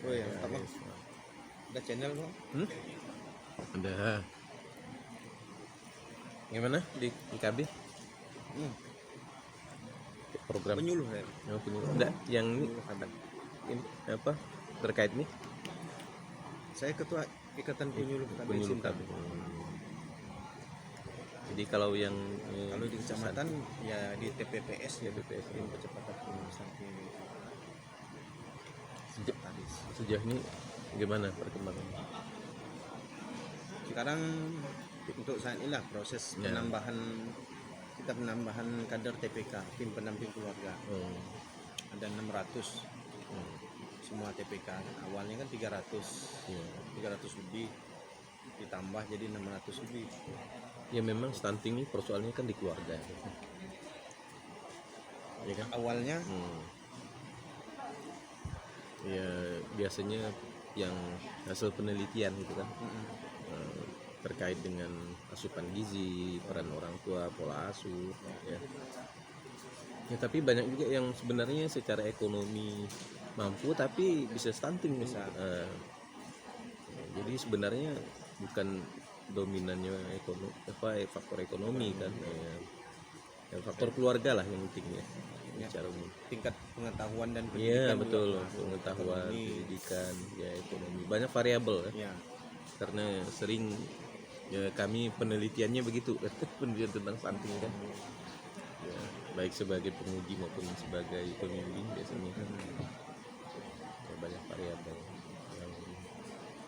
Oh ya, apa? Ada channel bang? Ada. Gimana di KB? Program Penyuluh ya? yang penyuluh. Enggak, yang ini apa terkait nih? Saya ketua Ikatan Penyuluh KB Penyuluh Sintang. KB. Jadi kalau yang Kalau di kecamatan ya di TPPS ya, TPPS. tim percepatan pengurusan Sejauh ini gimana perkembangannya? Sekarang untuk saat inilah proses penambahan, kita penambahan kader TPK, tim pendamping keluarga. Ada 600 semua TPK. Awalnya kan 300 lebih, ditambah jadi 600 lebih. Ya memang stunting ini persoalannya kan di keluarga. Ya kan? Awalnya ya biasanya yang hasil penelitian gitu kan, terkait dengan asupan gizi, peran orang tua, pola asuh ya. Ya tapi banyak juga yang sebenarnya secara ekonomi mampu tapi bisa stunting bisa. Jadi sebenarnya bukan dominannya faktor ekonomi kan ya, faktor keluarga lah yang penting ya. Secara umum tingkat pengetahuan dan pendidikan. Iya betul, pengetahuan, pendidikan, ya ekonomi, banyak variabel ya. Karena sering ya kami penelitiannya begitu penelitian tentang stunting kan ya, baik sebagai penguji maupun sebagai pembimbing biasanya kan ya, banyak variabel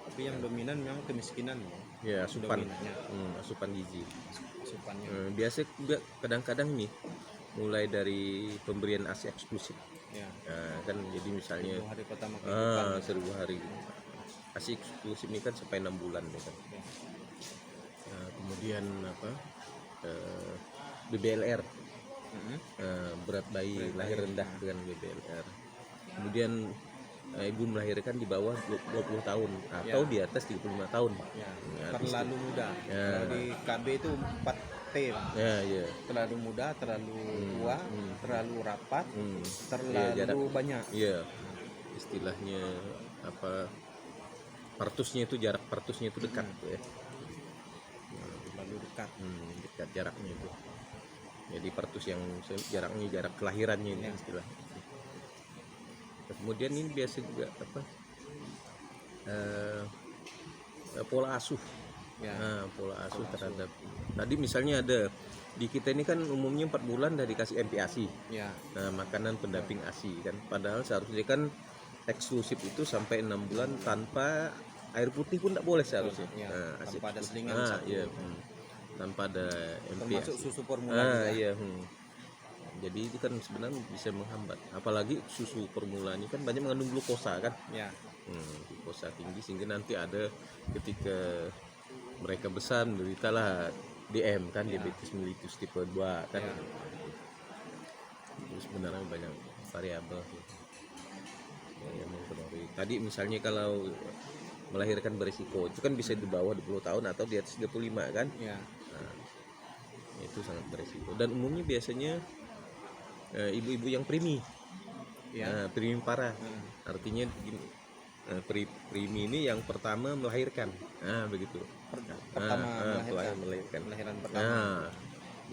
tapi yang dominan memang kemiskinan ya, asupan gizi. Asupannya biasa juga kadang-kadang nih mulai dari pemberian ASI eksklusif ya. Nah, kan jadi misalnya 1000 hari pertama kehidupan 1000 hari ASI eksklusif ini kan sampai 6 bulan ya kan. Nah, kemudian apa BBLR berat bayi lahir rendah dengan BBLR. Kemudian ibu melahirkan di bawah 20 tahun atau di atas 35 tahun ya. Terlalu muda ya. Kalau di KB itu 4T ya. Terlalu muda, terlalu tua, terlalu rapat, terlalu banyak iya. Istilahnya apa, partusnya itu jarak partusnya itu dekat ya. Terlalu dekat jaraknya itu. Jadi partus yang jaraknya jarak kelahirannya ini istilahnya. Kemudian ini biasa juga apa pola asuh pola asuh terhadap tadi misalnya ada di kita ini kan umumnya 4 bulan dari kasih MPASI makanan pendamping ASI kan, padahal seharusnya kan eksklusif itu sampai 6 bulan tanpa air putih pun tidak boleh seharusnya tanpa ada selingan tanpa ada MPASI termasuk susu formula jadi itu kan sebenarnya bisa menghambat, apalagi susu formula ini kan banyak mengandung glukosa kan glukosa tinggi sehingga nanti ada ketika mereka besar menderitalah DM kan diabetes mellitus tipe 2 kan itu sebenarnya banyak variabel yang mempengaruhi. Tadi misalnya kalau melahirkan berisiko itu kan bisa di bawah 20 tahun atau di atas 35 kan itu sangat berisiko dan umumnya biasanya ibu-ibu yang primi primi parah artinya primi ini yang pertama melahirkan begitu melahirkan melahiran pertama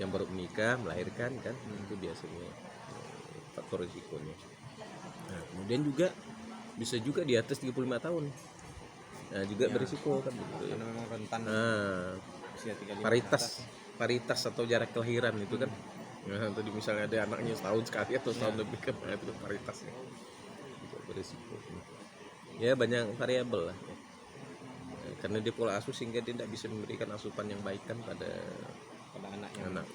yang baru menikah melahirkan kan itu biasanya faktor risikonya. Kemudian juga bisa juga di atas 35 tahun juga berisiko kan begitu karena memang rentan usia 35 paritas atau jarak kelahiran itu kan tadi misalnya ada anaknya setahun sekali atau setahun lebih kan itu paritasnya juga berisiko ya, banyak variabel lah karena dia pola asuh sehingga dia tidak bisa memberikan asupan yang baik kan pada anak.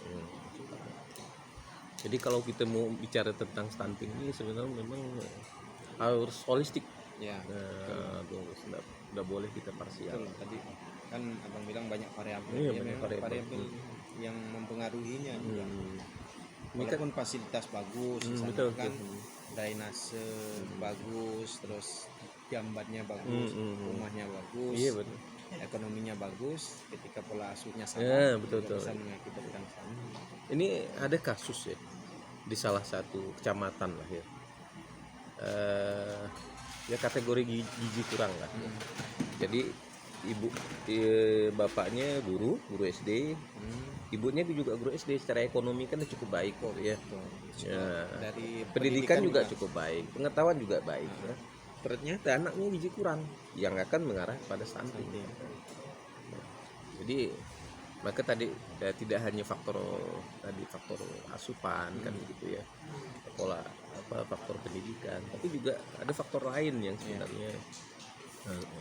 Jadi kalau kita mau bicara tentang stunting ini sebenarnya memang harus holistik tidak boleh kita parsial. Tadi kan abang bilang banyak variabel variabel yang mempengaruhinya juga. Walaupun fasilitas bagus kan drainase bagus, terus jambatnya bagus, rumahnya bagus, ekonominya bagus, ketika pola asuhnya salah bisa mengakibatkan sama. Ini ada kasus ya di salah satu kecamatan lah ya, ya kategori gizi kurang lah. Jadi bapaknya guru SD, ibunya juga guru SD. Secara ekonomi kan cukup baik kok ya. Dari pendidikan juga cukup baik, pengetahuan juga baik ya. Ternyata anaknya gizi kurang yang akan mengarah pada stunting. Jadi maka tadi tidak hanya faktor asupan kan gitu ya, pola faktor pendidikan, tapi juga ada faktor lain yang sebenarnya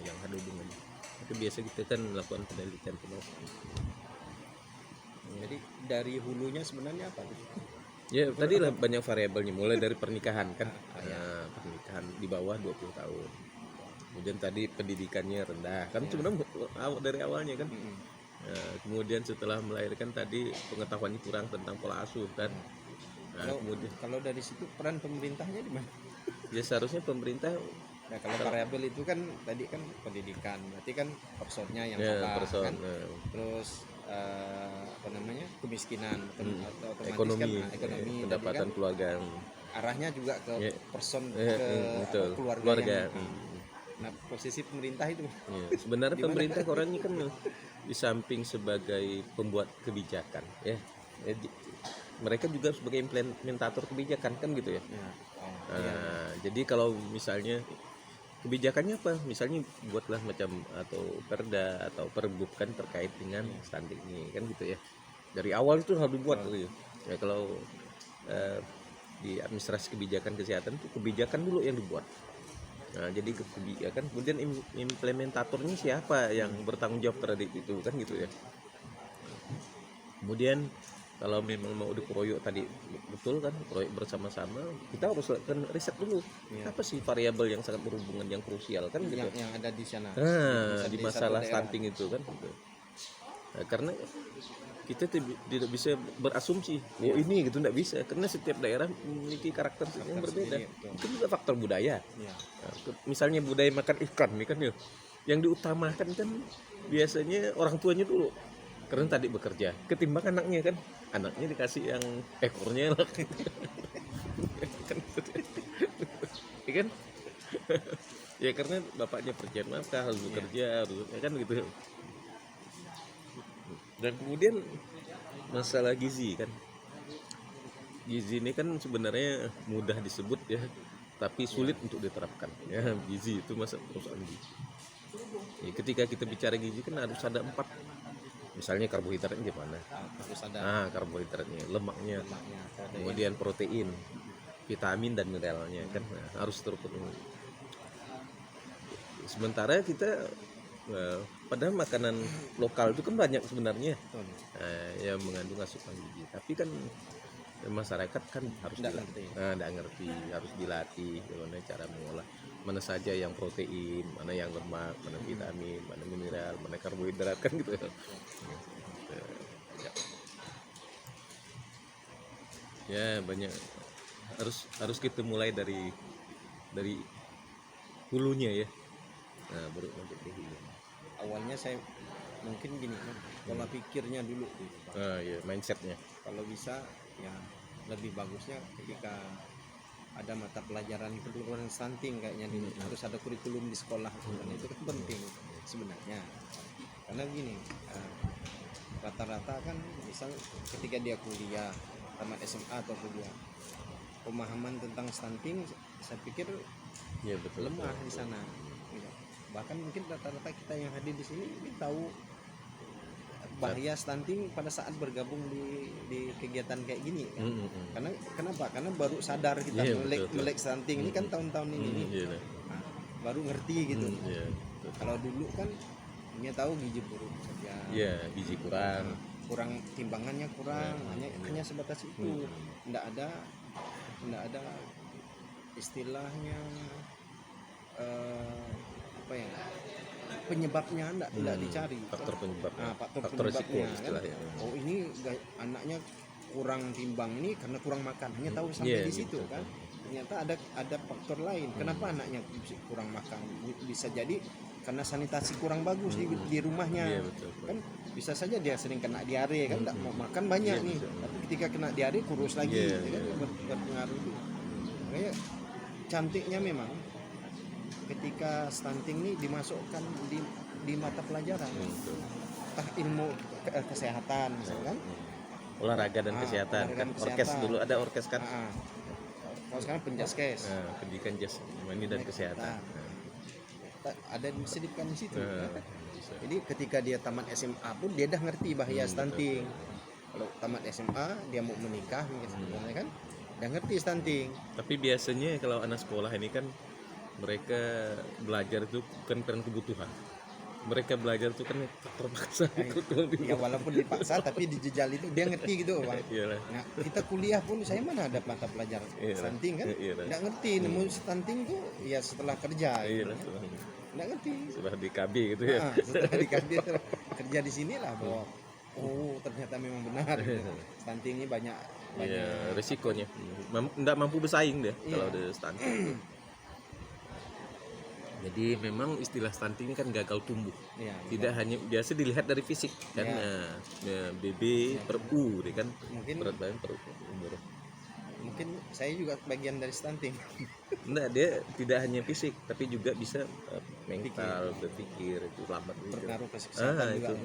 yang ada hubungannya. Itu biasa kita kan melakukan penelitian penuh. Jadi dari hulunya sebenarnya apa? Ya tadi lah banyak variabelnya, mulai dari pernikahan kan, pernikahan di bawah 20 tahun. Kemudian tadi pendidikannya rendah kan, sebenarnya dari awalnya kan. Kemudian setelah melahirkan tadi pengetahuannya kurang tentang pola asuh kan. Kalau dari situ peran pemerintahnya di mana? Ya seharusnya pemerintah. Nah, kalau variabel itu kan tadi kan pendidikan, berarti kan personnya yang salah kan. Terus kemiskinan atau ekonomi, ekonomi pendapatan kan, keluarga. Arahnya juga ke person ke keluarga. Nah, posisi pemerintah itu. Sebenarnya pemerintah orangnya kan di samping sebagai pembuat kebijakan ya, mereka juga sebagai implementator kebijakan kan gitu ya. Jadi kalau misalnya kebijakannya apa, misalnya buatlah macam atau perda atau pergub kan terkait dengan stunting ini kan gitu ya, dari awal itu harus dibuat gitu ya. Kalau di administrasi kebijakan kesehatan itu kebijakan dulu yang dibuat. Nah, jadi kebijakan kemudian implementatornya siapa yang bertanggung jawab terhadap itu kan gitu ya. Kemudian kalau memang mau dikeroyok tadi betul kan, keroyok bersama-sama, kita harus lakukan riset dulu. Apa sih variabel yang sangat berhubungan, yang krusial kan gitu. Yang ada di sana. Di masalah stunting itu kan gitu. Nah, karena kita tidak bisa berasumsi ini gitu, tidak bisa, karena setiap daerah memiliki karakteristik yang berbeda. Itu juga faktor budaya. Nah, misalnya budaya makan ikan nih kan ya, yang diutamakan kan biasanya orang tuanya dulu, karena tadi bekerja, ketimbang anaknya kan, anaknya dikasih yang ekornya lah. kan ya karena bapaknya pekerjaan nafkah, harus bekerja, harus kan gitu. Dan kemudian masalah gizi kan, gizi ini kan sebenarnya mudah disebut ya, tapi sulit untuk diterapkan ya. Gizi itu masa perusahaan gizi ya, ketika kita bicara gizi kan harus ada 4, misalnya karbohidratnya gimana, karbohidratnya, lemaknya, kemudian protein, vitamin dan mineralnya kan, harus terpenuhi. Sementara kita padahal makanan lokal itu kan banyak sebenarnya yang mengandung asupan gizi, tapi kan masyarakat kan harus tidak ngerti, harus dilatih bagaimana cara mengolah, mana saja yang protein, mana yang lemak, mana vitamin, mana mineral, mana karbohidrat kan gitu ya. Banyak harus kita mulai dari hulunya ya. Nah, baru nanti ke hilir. Awalnya saya mungkin gini kan, pola pikirnya dulu mindsetnya. Kalau bisa ya lebih bagusnya ketika ada mata pelajaran keturunan stunting kayaknya harus ada kurikulum di sekolah, dan itu kan penting sebenarnya. Karena gini, rata-rata kan misal ketika dia kuliah, tamat SMA atau kuliah, pemahaman tentang stunting saya pikir lemah di sana. Bahkan mungkin rata-rata kita yang hadir di sini tahu bahaya stunting pada saat bergabung di kegiatan kayak gini kan. Kenapa? Karena baru sadar kita melek stunting ini kan tahun-tahun ini. Nah, baru ngerti gitu. Kalau dulu kan hanya tahu gizi buruk saja. Gizi kurang, timbangannya kurang, hanya sebatas itu. Tidak ada istilahnya penyebabnya tidak dicari, faktor penyebabnya, faktor risiko istilahnya kan? Oh ini anaknya kurang timbang ini karena kurang makan, hanya tahu sampai di situ kan. Ternyata ada faktor lain kenapa anaknya kurang makan. Bisa jadi karena sanitasi kurang bagus di rumahnya kan, bisa saja dia sering kena diare kan, tidak mau makan banyak nih, tapi ketika kena diare kurus lagi kan, berpengaruh itu. Makanya cantiknya memang ketika stunting ini dimasukkan di mata pelajaran, entah ilmu kesehatan misalkan, olahraga dan kesehatan olahraga kan, dan orkes kesehatan. dulu ada orkes kan. Kalau sekarang penjaskes, Pendidikan jasmani dan kesehatan. ada diselipkan di situ. Bisa. Jadi ketika dia tamat SMA pun dia dah ngerti bahaya stunting. Kalau tamat SMA dia mau menikah misalnya kan, udah ngerti stunting. Tapi biasanya kalau anak sekolah ini kan mereka belajar itu bukan karena kebutuhan. Mereka belajar itu kan terpaksa ikut. Ya walaupun dipaksa tapi dijejal itu dia ngerti gitu Bang. Nah, kita kuliah pun saya mana ada mata pelajaran stunting kan? Nggak ngerti, nemu stunting tuh ya setelah kerja. Nggak ngerti. Setelah di KB gitu ya. Setelah di KB kerja di sinilah bahwa ternyata memang benar gitu. Stunting ini banyak risikonya. Nggak mampu bersaing dia kalau ada stunting. Jadi memang istilah stunting kan gagal tumbuh. Tidak hanya biasa dilihat dari fisik kan, BB per U, kan mungkin berat badan per umur. Mungkin saya juga bagian dari stunting. Enggak, dia tidak hanya fisik tapi juga bisa mental, berpikir itu lambat berpengaruh ke kesehatan juga.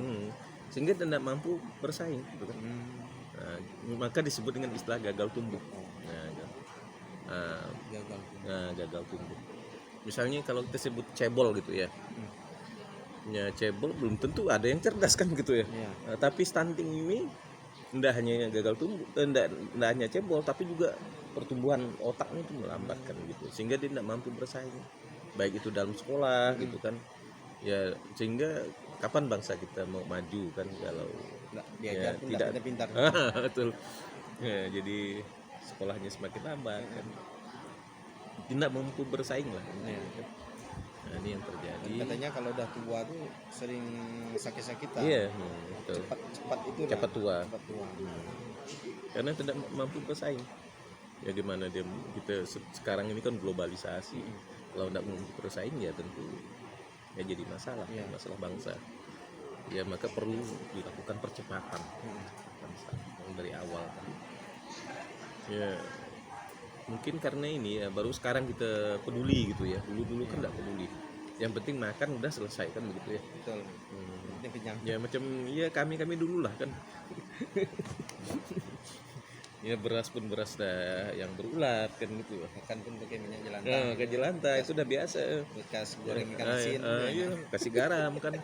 Sehingga tidak mampu bersaing gitu kan. Maka disebut dengan istilah gagal tumbuh. Gagal tumbuh. Misalnya kalau kita sebut cebol gitu ya, cebol belum tentu ada yang cerdas kan gitu ya. Tapi stunting ini tidak hanya gagal tumbuh, tidak hanya cebol, tapi juga pertumbuhan otaknya itu melambatkan gitu, sehingga dia tidak mampu bersaing, baik itu dalam sekolah gitu kan. Ya sehingga kapan bangsa kita mau maju kan kalau diajar pun tidak pintar. Betul. Ya, jadi sekolahnya semakin lambat kan. Tidak mampu bersaing lah. Nah, ini yang terjadi. Katanya kalau udah tua tuh sering sakit-sakitan. Iya, betul. Cepat tua. Karena tidak mampu bersaing. Ya gimana kita sekarang ini kan globalisasi. Kalau tidak mampu bersaing ya tentu ya jadi masalah bangsa. Ya maka perlu dilakukan percepatan dari awal. Ya mungkin karena ini ya baru sekarang kita peduli gitu ya. Dulu kan tidak peduli. Yang penting makan udah selesai kan begitu ya. Betul. Ya macam ya kami dulu lah kan. Ya beras pun beras dah yang berulat kan gitu. Makan pun pakai minyak jelantah. Pakai jelantah itu udah biasa. Bekas goreng ikan asin. Iya, kasih garam kan.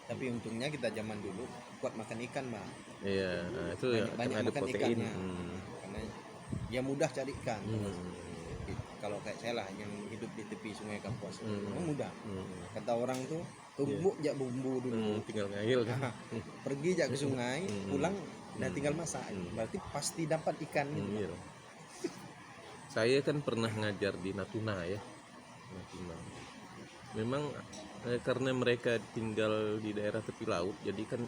Tapi untungnya kita zaman dulu kuat makan ikan, Bang. Iya, itu banyak ada makan protein. Karena ya mudah cari ikan. Kalau kayak saya lah yang hidup di tepi Sungai Kapuas, mudah. Kata orang tuh tumbuk jak bumbu dulu, tinggal ngahil kan. Pergi jak ke sungai, pulang dan tinggal masak. Berarti pasti dapat ikan gitu. Saya kan pernah ngajar di Natuna ya. Natuna. Memang karena mereka tinggal di daerah tepi laut, jadi kan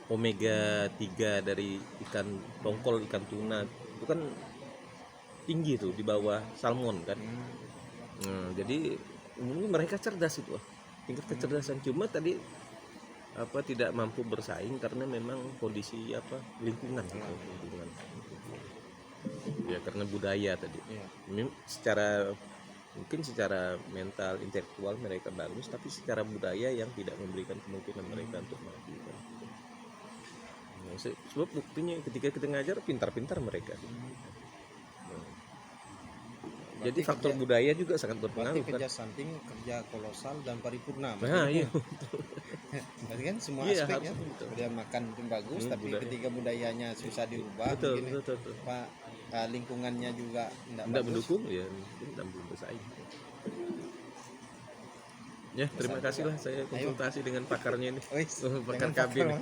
omega 3 dari ikan tongkol, ikan tuna itu kan tinggi tuh di bawah salmon kan. Jadi umumnya mereka cerdas itu, tingkat kecerdasan. Cuma tadi tidak mampu bersaing karena memang kondisi lingkungan. Ya karena budaya tadi. Mungkin secara mental intelektual mereka bagus, tapi secara budaya yang tidak memberikan kemungkinan mereka untuk maju. Sebab buktinya ketika kita ngajar pintar-pintar mereka. Jadi faktor budaya juga sangat berpengaruh. Berarti kerja stunting, kerja kolosal dan paripurna. Iya. Berarti kan semua aspeknya. Dia makan itu bagus, tapi budaya. Ketika budayanya susah diubah, betul. Lingkungannya juga tidak mendukung, ya tidak belum bersaing. Ya terima kasih lah saya konsultasi dengan pakarnya ini, pakar KB ini.